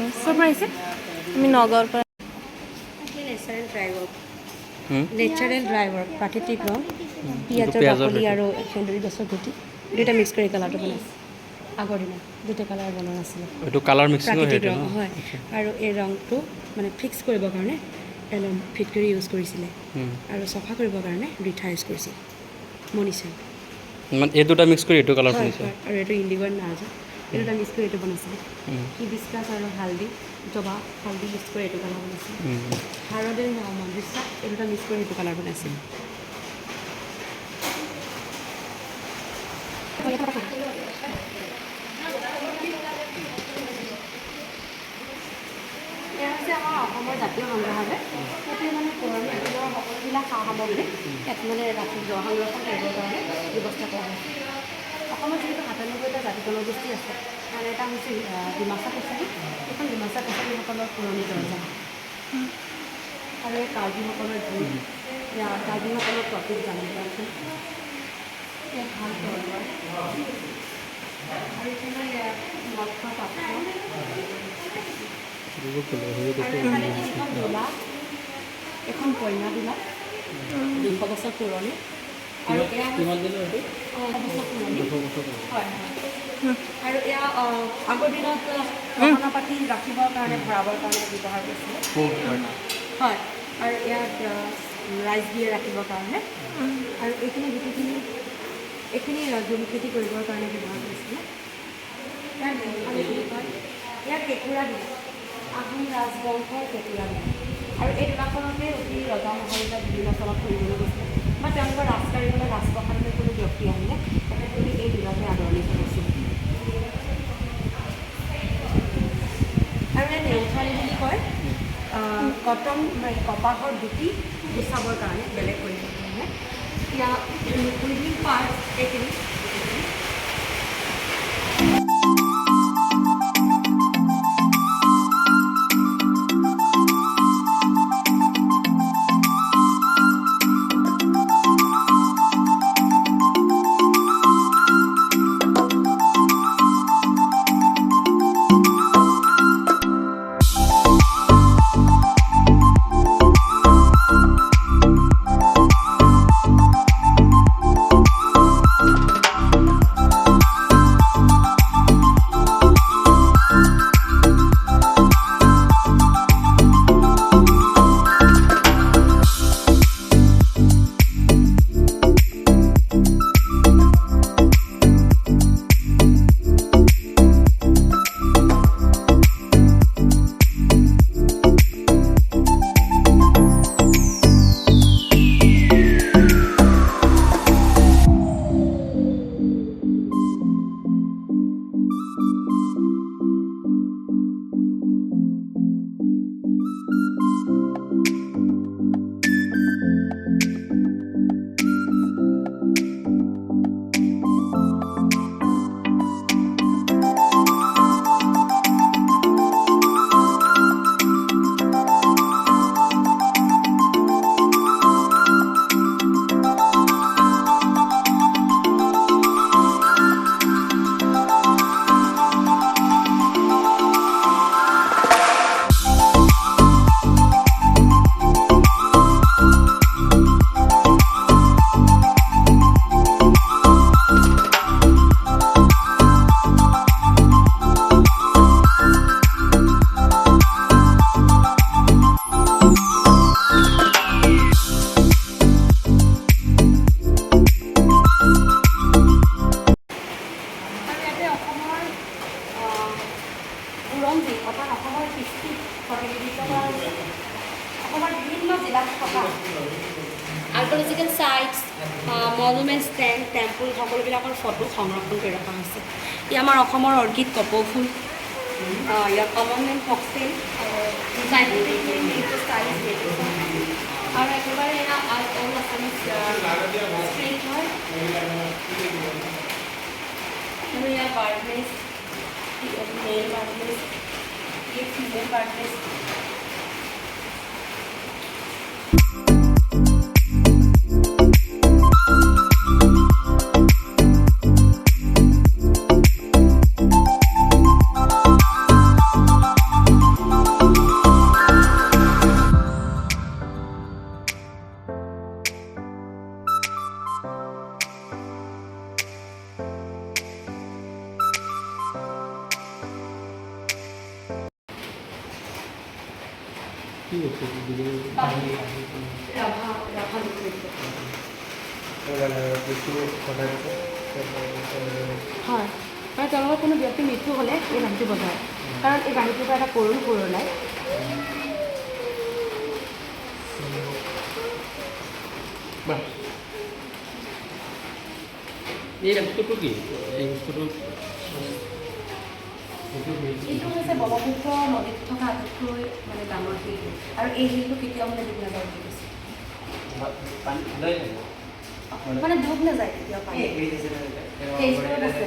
ক'ৰ পৰা আহিছে? আমি নগাঁৱৰ পৰা। নেচাৰেল ড্ৰাইভাৰ প্ৰাকৃতিক ৰং পিঁয়াজৰ বাকলি আৰু সেন্দুৰী গছৰ গুটি দুটা মিক্স কৰি কালাৰটো বনাইছে। আগৰ দিনত দুটা কালাৰ বনোৱা আছিলে। এইটো কালাৰ মিক্সিং প্ৰাকৃতিক ৰং হয়। আৰু এই ৰংটো মানে ফিক্স কৰিবৰ কাৰণে এলম ফিটকাৰী ইউজ কৰিছিলে আৰু চফা কৰিবৰ কাৰণে ৰিঠা ইউজ কৰিছিল মনিচাৰ। মানে এই দুটা মিক্স কৰি এইটো কালাৰ হয় বনাইছে। হয় আৰু এইটো ইণ্ডিগৰ নাজ এই দুটা মিক্স কৰি এইটো বনাইছিলে। হিবিস্কাছ আৰু হালধি জবা হালধি মিক্স কৰি এইটো কালাৰ বনাইছিল। হালধিৰ মন্দিৰ এই দুটা মিক্স কৰি এইটো কালাৰ বনাইছিল। এয়া হৈছে আমাৰ অসমৰ জাতীয় সংগ্ৰহালয়। সেইটো মানে পুৰণি দিনৰ সকলোবিলাক সা সামগ্ৰী ইয়াত মানে ৰাখি সংৰক্ষণ কৰিবৰ কাৰণে ব্যৱস্থা কৰা হৈছে। অসমত যিহেতু ৯৭টা জাতি জনগোষ্ঠী আছে আৰু এটা হৈছে ডিমাচা কছাৰী। এইখন ডিমাচা কছাৰীসকলৰ পুৰণি দৰজা আৰু এই কাৰ্বিসকলৰ কাৰ্বিসকলৰ প্ৰতীক জানিব আছে। ভাল তলৱাৰ আৰু এইখনৰ মৎস্য পাত্ৰ দোলা এখন কইনা দোলা ২০০ বছৰ পুৰণি আৰু এয়া হয় আৰু এয়া আগৰ দিনত গহনা পাতি ৰাখিবৰ কাৰণে ভৰাবৰ কাৰণে ব্যৱহাৰ কৰিছিলে। হয় আৰু ইয়াত ৰাইচ বিয়ে ৰাখিবৰ কাৰণে আৰু এইখিনি গোটেইখিনি এইখিনি জুম খেতি কৰিবৰ কাৰণে ব্যৱহাৰ কৰিছিলে। ইয়াৰ বুলি কয় ইয়াৰ কেঁকুৰা দিলে আহোম ৰাজবংশৰ কেঁকুৰা দিলে আৰু এই দোলাখনতে অতি ৰজা মহাৰজা বিভিন্ন স্থলত ফুৰিবলৈ গৈছিলে বা তেওঁলোকৰ ৰাজকাৰীবলৈ ৰাজপ্ৰসাদলৈ কোনো ব্যক্তি আহিলে তেখেতলোকে এই দোলাতে আদৰণি জনাইছিল। আৰু ইয়াত নেওথালি বুলি কয় কটন কপাহৰ গুটি গুচাবৰ কাৰণে বেলেগ কৰিবৰ কাৰণে ইয়াত উইভিং পাৰ্ট এইখিনি আৰ্কিঅলজিকেল সাইটছ মনুমেণ্টছ টেম্পল সকলোবিলাকৰ ফটো সংৰক্ষণ কৰি ৰখা হৈছে। ই আমাৰ অসমৰ অৰ্কিড কপৌ ফুল ইয়াৰ কমন নেম ফক্সটেইল আৰু একেবাৰে এয়া অল আছামিজ ষ্ট্ৰেইট হয় আৰু ইয়াৰ বাৰ্ডনেছ মেল বাৰ্ডনেছ ফিমেল বাৰ্ডনেছ কি বস্তু ৰাভা ৰাভা লিকুইড হয় মানে তেওঁলোকৰ কোনো ব্যক্তি মৃত্যু হ'লে এই বাঁহীটো বজায় কাৰণ এই বাঁহীটোৰ পৰা এটা কৰুণ সুৰ ওলায় এই বস্তুটো কি এই বস্তুটো এইটো হৈছে ব্ৰহ্মপুত্ৰ নদীত থকা আটাইতকৈ মানে ডাঙৰ শিল আৰু এই শিলটো কেতিয়াও মানে ডুব নাযায় বুলি কৈছে মানে ডুব নাযায় কেতিয়াও পানী সেই হিচাপত আছে